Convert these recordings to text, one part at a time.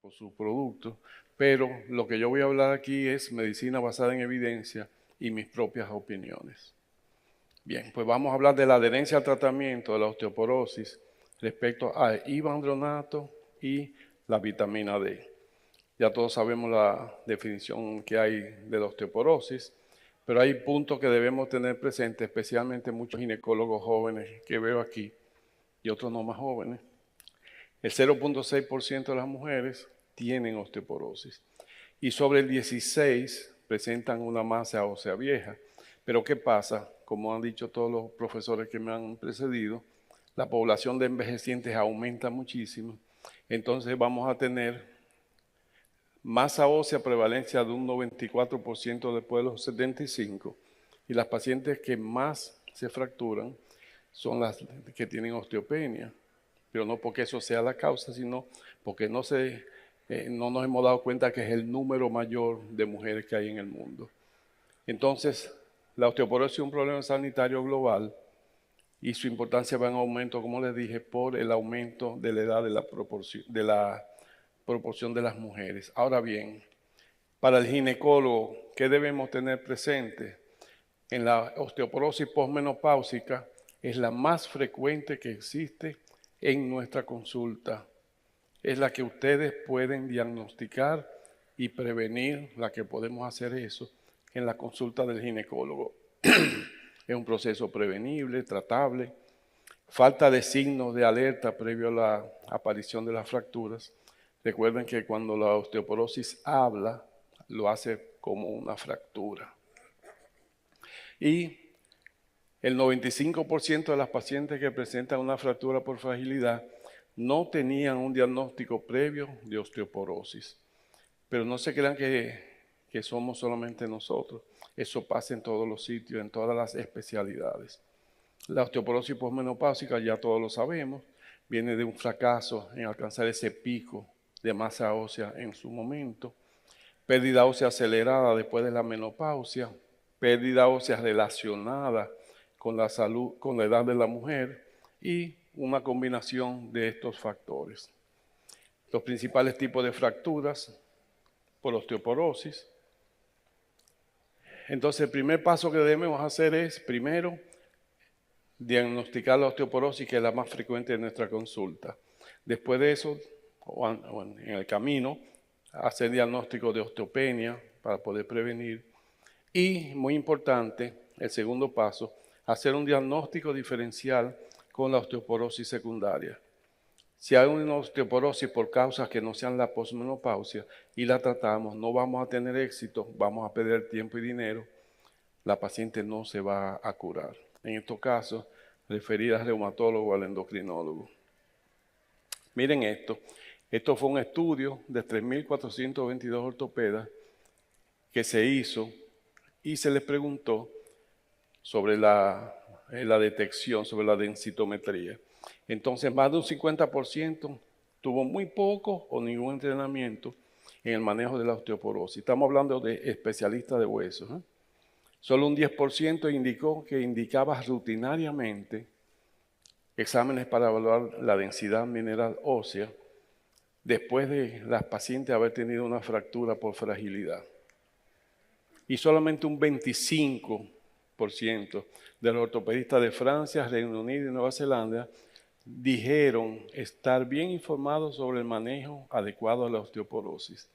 por sus productos, pero lo que yo voy a hablar aquí es medicina basada en evidencia y mis propias opiniones. Bien, pues vamos a hablar de la adherencia al tratamiento de la osteoporosis respecto al ivandronato y la vitamina D. Ya todos sabemos la definición que hay de la osteoporosis, pero hay puntos que debemos tener presentes, especialmente muchos ginecólogos jóvenes que veo aquí y otros no más jóvenes. El 0.6% de las mujeres tienen osteoporosis y sobre el 16% presentan una masa ósea vieja. Pero ¿qué pasa? Como han dicho todos los profesores que me han precedido, la población de envejecientes aumenta muchísimo. Entonces vamos a tener masa ósea prevalencia de un 94% después de los 75, y las pacientes que más se fracturan son las que tienen osteopenia, pero no porque eso sea la causa, sino porque no nos hemos dado cuenta que es el número mayor de mujeres que hay en el mundo. Entonces, la osteoporosis es un problema sanitario global y su importancia va en aumento, como les dije, por el aumento de la edad de la proporción de las mujeres. Ahora bien, para el ginecólogo, ¿qué debemos tener presente? En la osteoporosis posmenopáusica es la más frecuente que existe en nuestra consulta. Es la que ustedes pueden diagnosticar y prevenir, la que podemos hacer eso en la consulta del ginecólogo. Es un proceso prevenible, tratable. Falta de signos de alerta previo a la aparición de las fracturas. Recuerden que cuando la osteoporosis habla, lo hace como una fractura. Y el 95% de las pacientes que presentan una fractura por fragilidad no tenían un diagnóstico previo de osteoporosis. Pero no se crean que somos solamente nosotros. Eso pasa en todos los sitios, en todas las especialidades. La osteoporosis posmenopáusica, ya todos lo sabemos, viene de un fracaso en alcanzar ese pico de masa ósea en su momento, pérdida ósea acelerada después de la menopausia, pérdida ósea relacionada con la salud, con la edad de la mujer y una combinación de estos factores. Los principales tipos de fracturas por osteoporosis. Entonces, el primer paso que debemos hacer es, primero, diagnosticar la osteoporosis, que es la más frecuente de nuestra consulta. Después de eso, en el camino, hacer diagnóstico de osteopenia para poder prevenir. Y, muy importante, el segundo paso, hacer un diagnóstico diferencial con la osteoporosis secundaria. Si hay una osteoporosis por causas que no sean la posmenopausia y la tratamos, no vamos a tener éxito, vamos a perder tiempo y dinero, la paciente no se va a curar. En estos casos, referir al reumatólogo o al endocrinólogo. Miren esto. Esto fue un estudio de 3.422 ortopedas que se hizo y se les preguntó sobre la detección, sobre la densitometría. Entonces, más de un 50% tuvo muy poco o ningún entrenamiento en el manejo de la osteoporosis. Estamos hablando de especialistas de huesos, ¿eh? Solo un 10% indicó que indicaba rutinariamente exámenes para evaluar la densidad mineral ósea después de las pacientes haber tenido una fractura por fragilidad. Y solamente un 25% de los ortopedistas de Francia, Reino Unido y Nueva Zelanda dijeron estar bien informados sobre el manejo adecuado de la osteoporosis.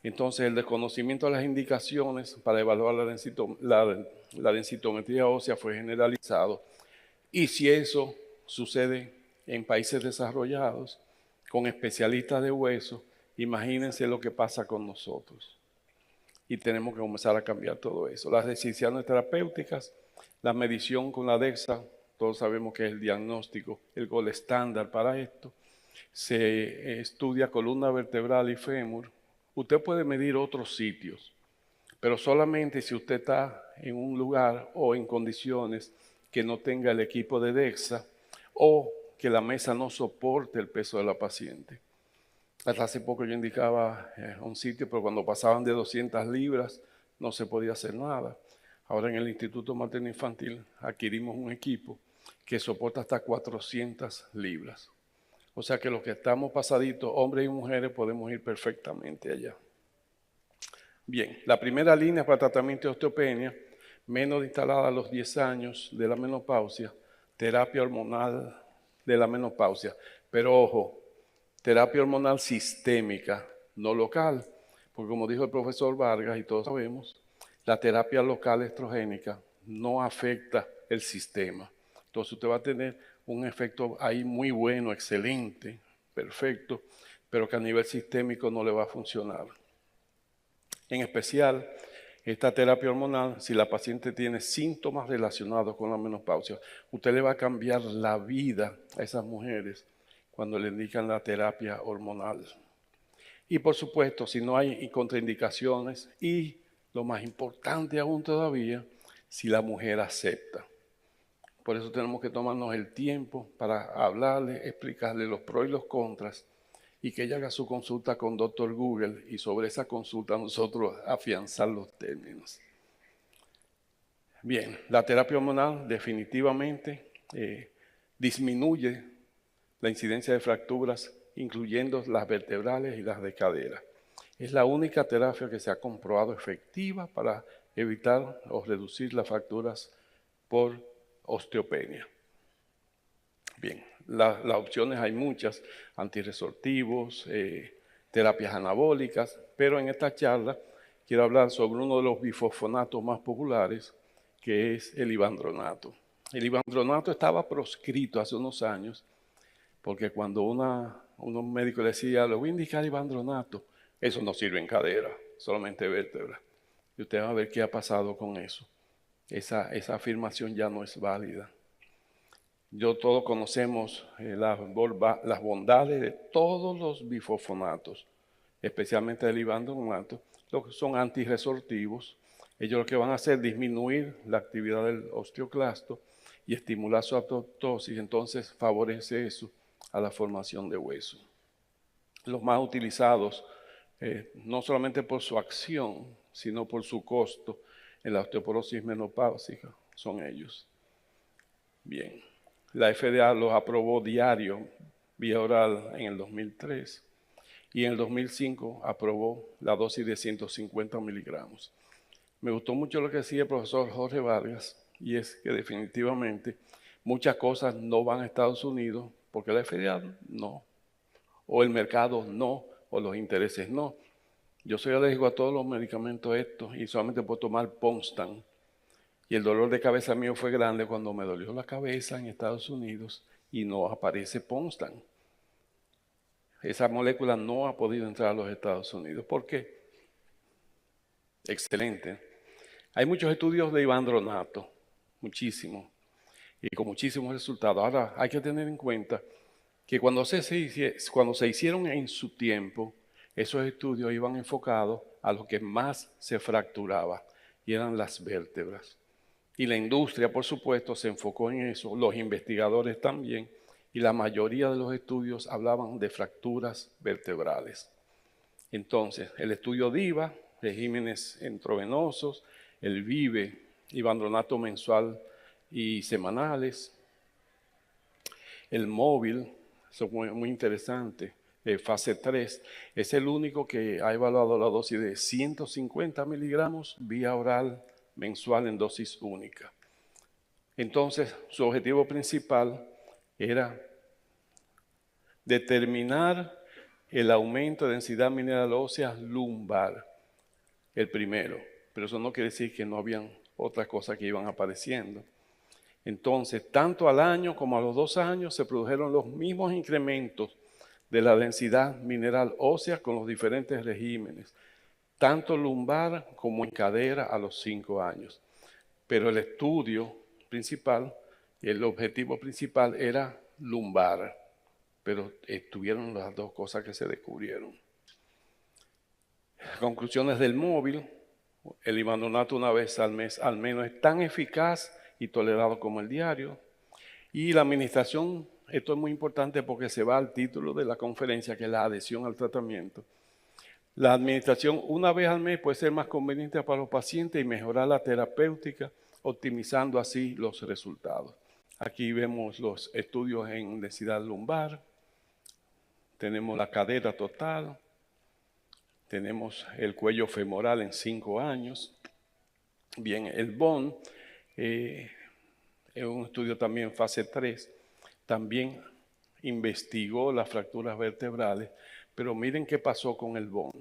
Entonces, el desconocimiento de las indicaciones para evaluar la densitometría ósea fue generalizado. Y si eso sucede en países desarrollados, con especialistas de hueso, imagínense lo que pasa con nosotros. Y tenemos que comenzar a cambiar todo eso. Las decisiones terapéuticas, la medición con la DEXA, todos sabemos que es el diagnóstico, el gold estándar para esto. Se estudia columna vertebral y fémur. Usted puede medir otros sitios, pero solamente si usted está en un lugar o en condiciones que no tenga el equipo de DEXA o que la mesa no soporte el peso de la paciente. Hasta hace poco yo indicaba un sitio, pero cuando pasaban de 200 libras no se podía hacer nada. Ahora en el Instituto Materno Infantil adquirimos un equipo que soporta hasta 400 libras. O sea que los que estamos pasaditos, hombres y mujeres, podemos ir perfectamente allá. Bien, la primera línea para tratamiento de osteopenia, menos instalada a los 10 años de la menopausia, terapia hormonal de la menopausia. Pero ojo, terapia hormonal sistémica, no local, porque como dijo el profesor Vargas y todos sabemos, la terapia local estrogénica no afecta el sistema. Entonces usted va a tener un efecto ahí muy bueno, excelente, perfecto, pero que a nivel sistémico no le va a funcionar. En especial, esta terapia hormonal, si la paciente tiene síntomas relacionados con la menopausia, usted le va a cambiar la vida a esas mujeres cuando le indican la terapia hormonal. Y por supuesto, si no hay contraindicaciones y, lo más importante aún todavía, si la mujer acepta. Por eso tenemos que tomarnos el tiempo para hablarle, explicarle los pros y los contras y que ella haga su consulta con Dr. Google y sobre esa consulta nosotros afianzar los términos. Bien, la terapia hormonal definitivamente disminuye la incidencia de fracturas, incluyendo las vertebrales y las de cadera. Es la única terapia que se ha comprobado efectiva para evitar o reducir las fracturas por osteopenia. Bien, las opciones hay muchas, antirresortivos, terapias anabólicas, pero en esta charla quiero hablar sobre uno de los bifosfonatos más populares, que es el ivandronato. El ivandronato estaba proscrito hace unos años, porque cuando un médico decía, le voy a indicar ivandronato, eso no sirve en cadera, solamente vértebra. Y usted va a ver qué ha pasado con eso. Esa afirmación ya no es válida. Todos conocemos las bondades de todos los bifosfonatos, especialmente el ivandronato, los que son antirresortivos. Ellos lo que van a hacer es disminuir la actividad del osteoclasto y estimular su apoptosis, entonces favorece eso a la formación de hueso. Los más utilizados, no solamente por su acción, sino por su costo en la osteoporosis menopáusica, son ellos. Bien, la FDA los aprobó diario, vía oral, en el 2003, y en el 2005 aprobó la dosis de 150 miligramos. Me gustó mucho lo que decía el profesor Jorge Vargas, y es que definitivamente muchas cosas no van a Estados Unidos porque la FDA no, o el mercado no, o los intereses no. Yo soy alérgico a todos los medicamentos estos y solamente puedo tomar Ponstan. Y el dolor de cabeza mío fue grande cuando me dolió la cabeza en Estados Unidos y no aparece Ponstan. Esa molécula no ha podido entrar a los Estados Unidos. ¿Por qué? Excelente. Hay muchos estudios de ivandronato, muchísimos, y con muchísimos resultados. Ahora, hay que tener en cuenta que cuando se hicieron en su tiempo, esos estudios iban enfocados a lo que más se fracturaba, y eran las vértebras. Y la industria, por supuesto, se enfocó en eso, los investigadores también, y la mayoría de los estudios hablaban de fracturas vertebrales. Entonces, el estudio DIVA, regímenes intravenosos, el VIVE, ivandronato mensual y semanales, el móvil, eso es muy interesante, fase 3, es el único que ha evaluado la dosis de 150 miligramos vía oral mensual en dosis única. Entonces, su objetivo principal era determinar el aumento de densidad mineral ósea lumbar, el primero, pero eso no quiere decir que no habían otras cosas que iban apareciendo. Entonces, tanto al año como a los 2 años se produjeron los mismos incrementos de la densidad mineral ósea con los diferentes regímenes, tanto lumbar como en cadera a los 5 años. Pero el estudio principal, el objetivo principal era lumbar, pero estuvieron las dos cosas que se descubrieron. Conclusiones del móvil: el ivandronato una vez al mes al menos es tan eficaz y tolerado como el diario. Y la administración, esto es muy importante porque se va al título de la conferencia, que es la adhesión al tratamiento. La administración una vez al mes puede ser más conveniente para los pacientes y mejorar la terapéutica, optimizando así los resultados. Aquí vemos los estudios en densidad lumbar, tenemos la cadera total, tenemos el cuello femoral en 5 años. Bien, el BON es un estudio también fase 3, también investigó las fracturas vertebrales, pero miren qué pasó con el BON.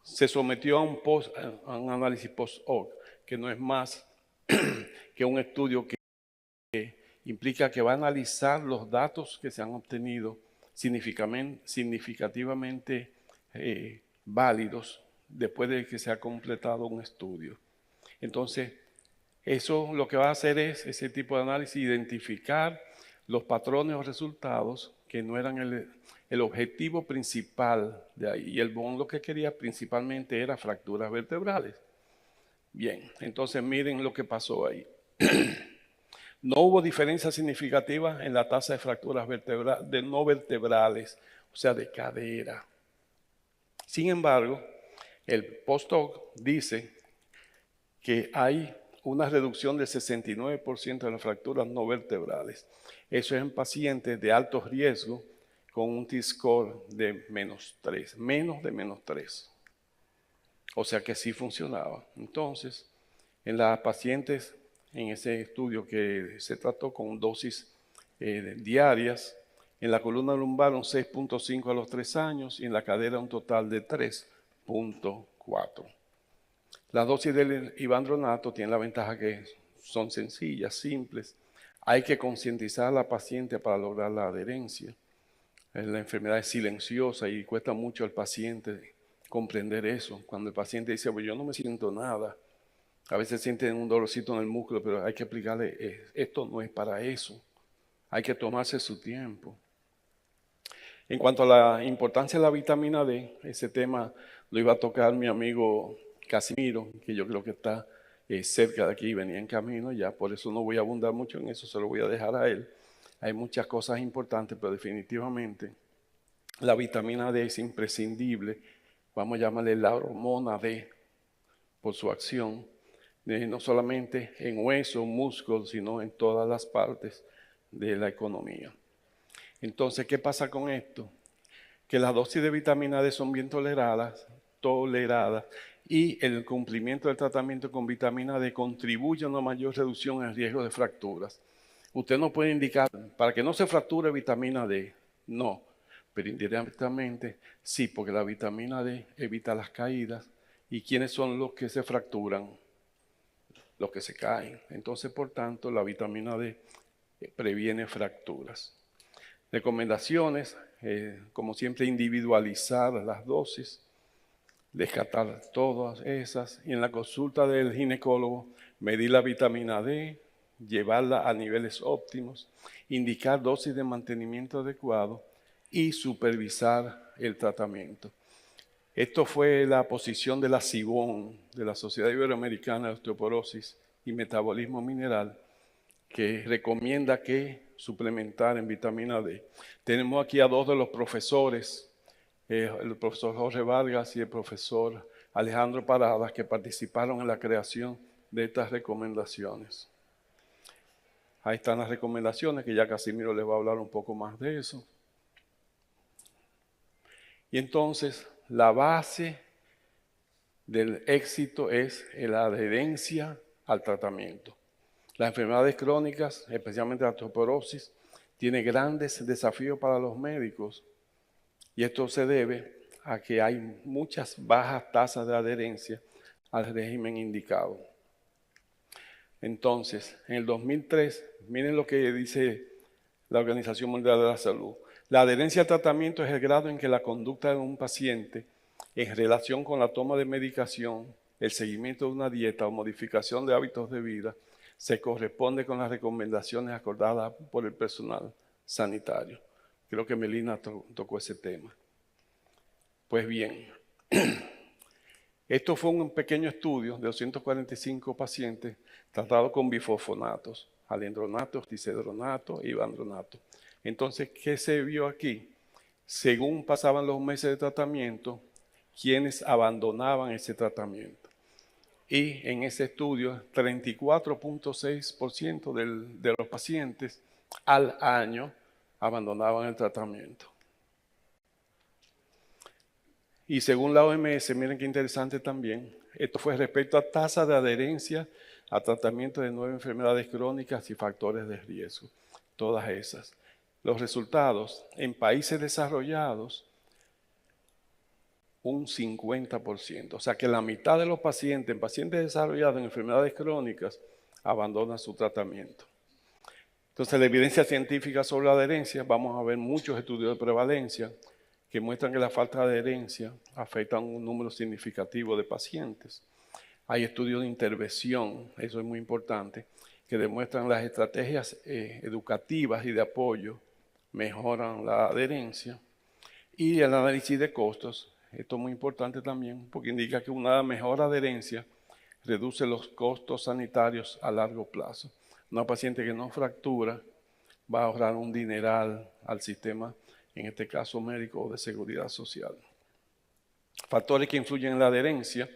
Se sometió a un análisis post-hoc, que no es más que un estudio que implica que va a analizar los datos que se han obtenido significativamente válidos después de que se ha completado un estudio. Entonces, eso lo que va a hacer es, ese tipo de análisis, identificar los patrones o resultados que no eran el objetivo principal de ahí. Y el BON lo que quería principalmente era fracturas vertebrales. Bien, entonces miren lo que pasó ahí. No hubo diferencia significativa en la tasa de fracturas no vertebrales, o sea, de cadera. Sin embargo, el post-hoc dice que hay una reducción del 69% de las fracturas no vertebrales. Eso es en pacientes de alto riesgo con un T-score de -3, menos de -3. O sea que sí funcionaba. Entonces, en las pacientes, en ese estudio que se trató con dosis diarias, en la columna lumbar un 6.5 a los 3 años y en la cadera un total de 3.4. Las dosis del ivandronato tienen la ventaja que son sencillas, simples. Hay que concientizar a la paciente para lograr la adherencia. La enfermedad es silenciosa y cuesta mucho al paciente comprender eso. Cuando el paciente dice, pues yo no me siento nada, a veces sienten un dolorcito en el músculo, pero hay que explicarle, esto no es para eso. Hay que tomarse su tiempo. En cuanto a la importancia de la vitamina D, ese tema lo iba a tocar mi amigo Casimiro, que yo creo que está cerca de aquí, venía en camino ya, por eso no voy a abundar mucho en eso, se lo voy a dejar a él. Hay muchas cosas importantes, pero definitivamente la vitamina D es imprescindible. Vamos a llamarle la hormona D por su acción, no solamente en hueso, músculo, sino en todas las partes de la economía. Entonces, ¿qué pasa con esto? Que las dosis de vitamina D son bien toleradas y el cumplimiento del tratamiento con vitamina D contribuye a una mayor reducción en el riesgo de fracturas. Usted no puede indicar, para que no se fracture vitamina D, no, pero indirectamente sí, porque la vitamina D evita las caídas. ¿Y quiénes son los que se fracturan? Los que se caen. Entonces, por tanto, la vitamina D previene fracturas. Recomendaciones, como siempre, individualizar las dosis, descartar todas esas y en la consulta del ginecólogo medir la vitamina D, llevarla a niveles óptimos, indicar dosis de mantenimiento adecuado y supervisar el tratamiento. Esto fue la posición de la SIBON, de la Sociedad Iberoamericana de Osteoporosis y Metabolismo Mineral, que recomienda que suplementar en vitamina D. Tenemos aquí a dos de los profesores, el profesor Jorge Vargas y el profesor Alejandro Paradas, que participaron en la creación de estas recomendaciones. Ahí están las recomendaciones, que ya Casimiro les va a hablar un poco más de eso. Y entonces, la base del éxito es la adherencia al tratamiento. Las enfermedades crónicas, especialmente la osteoporosis, tiene grandes desafíos para los médicos y esto se debe a que hay muchas bajas tasas de adherencia al régimen indicado. Entonces, en el 2003, miren lo que dice la Organización Mundial de la Salud. La adherencia al tratamiento es el grado en que la conducta de un paciente en relación con la toma de medicación, el seguimiento de una dieta o modificación de hábitos de vida se corresponde con las recomendaciones acordadas por el personal sanitario. Creo que Melina tocó ese tema. Pues bien, esto fue un pequeño estudio de 245 pacientes tratados con bifosfonatos, alendronato, oxicodronato y ivandronato. Entonces, ¿qué se vio aquí? Según pasaban los meses de tratamiento, quienes abandonaban ese tratamiento. Y en ese estudio, 34.6% de los pacientes al año abandonaban el tratamiento. Y según la OMS, miren qué interesante también, esto fue respecto a tasa de adherencia a tratamiento de 9 enfermedades crónicas y factores de riesgo, todas esas. Los resultados en países desarrollados, un 50%. O sea que la mitad de los pacientes, en pacientes desarrollados en enfermedades crónicas, abandonan su tratamiento. Entonces, la evidencia científica sobre la adherencia, vamos a ver muchos estudios de prevalencia que muestran que la falta de adherencia afecta a un número significativo de pacientes. Hay estudios de intervención, eso es muy importante, que demuestran las estrategias educativas y de apoyo mejoran la adherencia. Y el análisis de costos, esto es muy importante también, porque indica que una mejor adherencia reduce los costos sanitarios a largo plazo. Una paciente que no fractura va a ahorrar un dineral al sistema, en este caso médico o de seguridad social. Factores que influyen en la adherencia,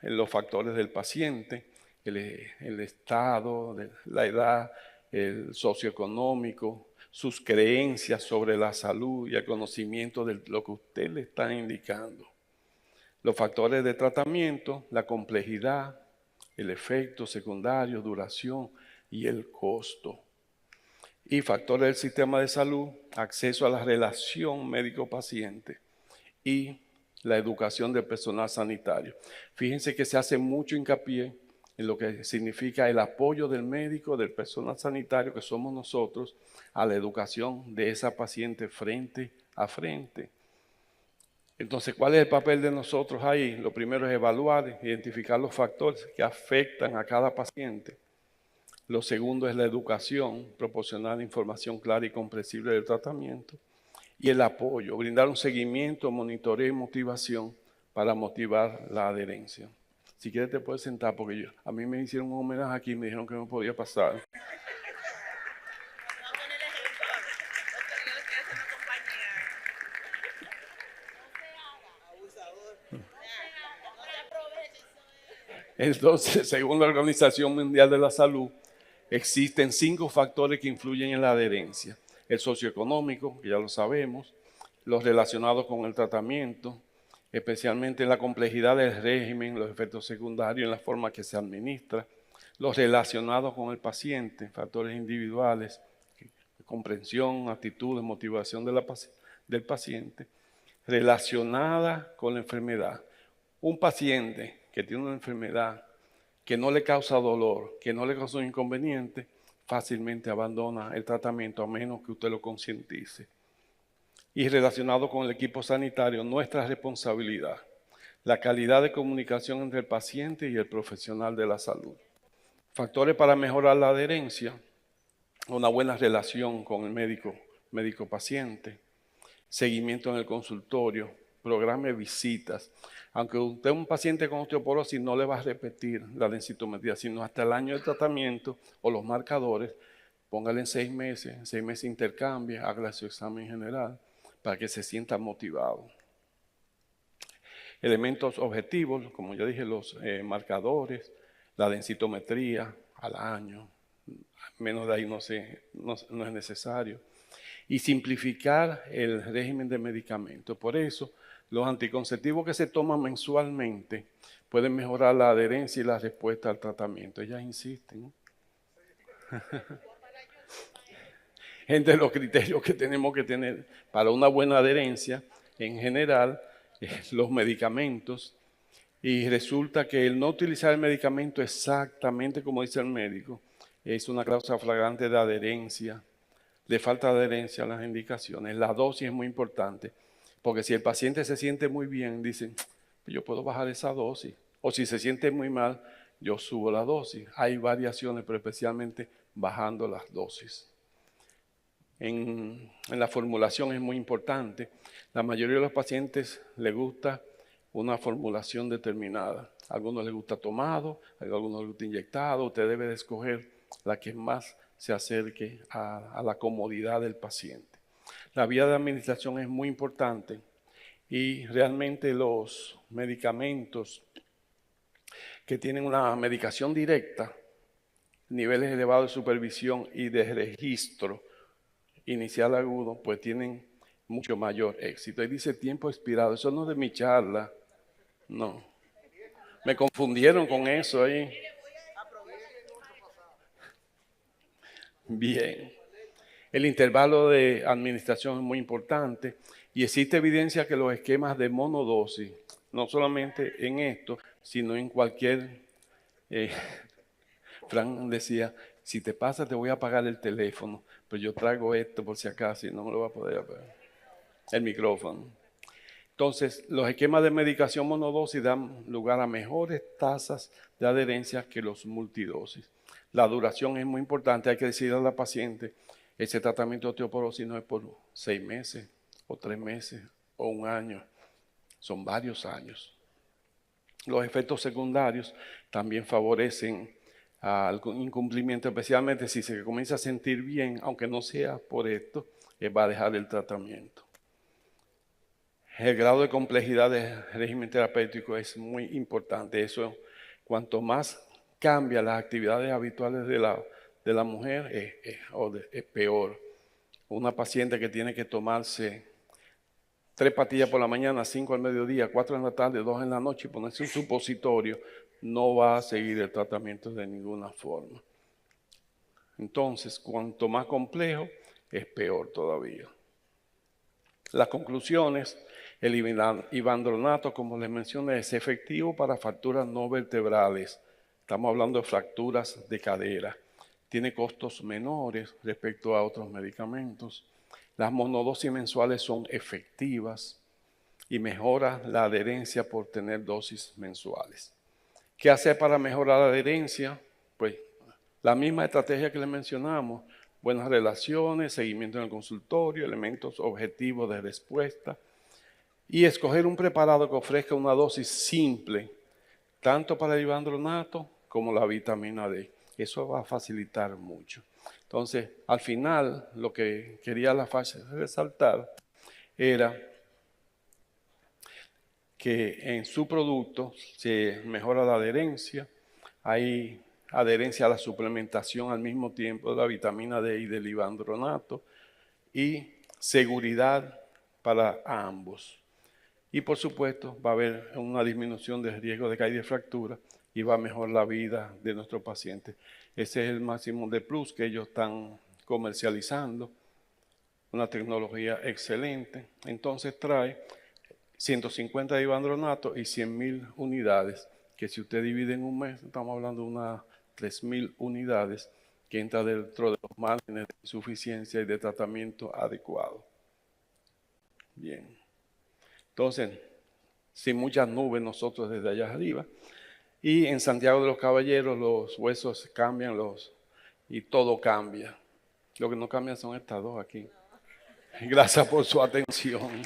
en los factores del paciente, el estado, la edad, el socioeconómico, sus creencias sobre la salud y el conocimiento de lo que usted le está indicando. Los factores de tratamiento, la complejidad, el efecto secundario, duración y el costo. Y factores del sistema de salud, acceso a la relación médico-paciente y la educación del personal sanitario. Fíjense que se hace mucho hincapié en lo que significa el apoyo del médico, del personal sanitario, que somos nosotros, a la educación de esa paciente frente a frente. Entonces, ¿cuál es el papel de nosotros ahí? Lo primero es evaluar, identificar los factores que afectan a cada paciente. Lo segundo es la educación, proporcionar información clara y comprensible del tratamiento. Y el apoyo, brindar un seguimiento, monitoreo y motivación para motivar la adherencia. Si quieres te puedes sentar, porque a mí me hicieron un homenaje aquí y me dijeron que no podía pasar. Entonces, según la Organización Mundial de la Salud, existen 5 factores que influyen en la adherencia. El socioeconómico, que ya lo sabemos, los relacionados con el tratamiento, especialmente en la complejidad del régimen, los efectos secundarios, en la forma que se administra, los relacionados con el paciente, factores individuales, comprensión, actitudes, motivación del paciente, relacionada con la enfermedad. Un paciente que tiene una enfermedad que no le causa dolor, que no le causa un inconveniente, fácilmente abandona el tratamiento a menos que usted lo concientice. Y relacionado con el equipo sanitario, nuestra responsabilidad, la calidad de comunicación entre el paciente y el profesional de la salud. Factores para mejorar la adherencia, una buena relación con el médico-paciente, seguimiento en el consultorio, programa visitas. Aunque usted es un paciente con osteoporosis, no le va a repetir la densitometría, sino hasta el año de tratamiento o los marcadores, póngale en 6 meses, en 6 meses intercambie, haga su examen general para que se sienta motivado. Elementos objetivos, como ya dije, los marcadores, la densitometría al año, menos de ahí no es necesario. Y simplificar el régimen de medicamentos. Por eso, los anticonceptivos que se toman mensualmente pueden mejorar la adherencia y la respuesta al tratamiento. Ellas insisten. Entre los criterios que tenemos que tener para una buena adherencia, en general, los medicamentos. Y resulta que el no utilizar el medicamento exactamente como dice el médico es una causa flagrante de adherencia, de falta de adherencia a las indicaciones. La dosis es muy importante, porque si el paciente se siente muy bien, dicen, yo puedo bajar esa dosis. O si se siente muy mal, yo subo la dosis. Hay variaciones, pero especialmente bajando las dosis. En la formulación es muy importante. La mayoría de los pacientes les gusta una formulación determinada. A algunos les gusta tomado, a algunos les gusta inyectado. Usted debe de escoger la que más se acerque a la comodidad del paciente. La vía de administración es muy importante y realmente los medicamentos que tienen una medicación directa, niveles elevados de supervisión y de registro, inicial agudo, pues tienen mucho mayor éxito. Y dice tiempo expirado, eso no es de mi charla, no. Me confundieron con eso ahí. Bien. El intervalo de administración es muy importante y existe evidencia que los esquemas de monodosis, no solamente en esto, sino en cualquier... Fran decía, si te pasa te voy a apagar el teléfono, pero yo traigo esto por si acaso y no me lo voy a poder apagar. El micrófono. Entonces, los esquemas de medicación monodosis dan lugar a mejores tasas de adherencia que los multidosis. La duración es muy importante, hay que decirle a la paciente, ese tratamiento de osteoporosis no es por 6 meses, o 3 meses, o 1 año, son varios años. Los efectos secundarios también favorecen al incumplimiento, especialmente si se comienza a sentir bien, aunque no sea por esto, va a dejar el tratamiento. El grado de complejidad del régimen terapéutico es muy importante. Eso, cuanto más cambia las actividades habituales de la mujer, es peor. Una paciente que tiene que tomarse 3 pastillas por la mañana, 5 al mediodía, 4 en la tarde, 2 en la noche y ponerse un supositorio, no va a seguir el tratamiento de ninguna forma. Entonces, cuanto más complejo, es peor todavía. Las conclusiones, el ivandronato, como les mencioné, es efectivo para fracturas no vertebrales. Estamos hablando de fracturas de cadera. Tiene costos menores respecto a otros medicamentos. Las monodosis mensuales son efectivas y mejora la adherencia por tener dosis mensuales. ¿Qué hacer para mejorar la adherencia? Pues la misma estrategia que les mencionamos, buenas relaciones, seguimiento en el consultorio, elementos objetivos de respuesta y escoger un preparado que ofrezca una dosis simple, tanto para el ivandronato como la vitamina D. Eso va a facilitar mucho. Entonces, al final, lo que quería la fase resaltar era que en su producto se mejora la adherencia, hay adherencia a la suplementación al mismo tiempo de la vitamina D y del ivandronato y seguridad para ambos. Y por supuesto va a haber una disminución del riesgo de caída y fractura y va a mejorar la vida de nuestros pacientes. Ese es el máximo de plus que ellos están comercializando, una tecnología excelente. Entonces trae 150 de ivandronato y 100,000 unidades, que si usted divide en un mes, estamos hablando de unas 3,000 unidades que entra dentro de los márgenes de insuficiencia y de tratamiento adecuado. Bien. Entonces, sin muchas nubes nosotros desde allá arriba. Y en Santiago de los Caballeros los huesos cambian y todo cambia. Lo que no cambia son estas dos aquí. Gracias por su atención.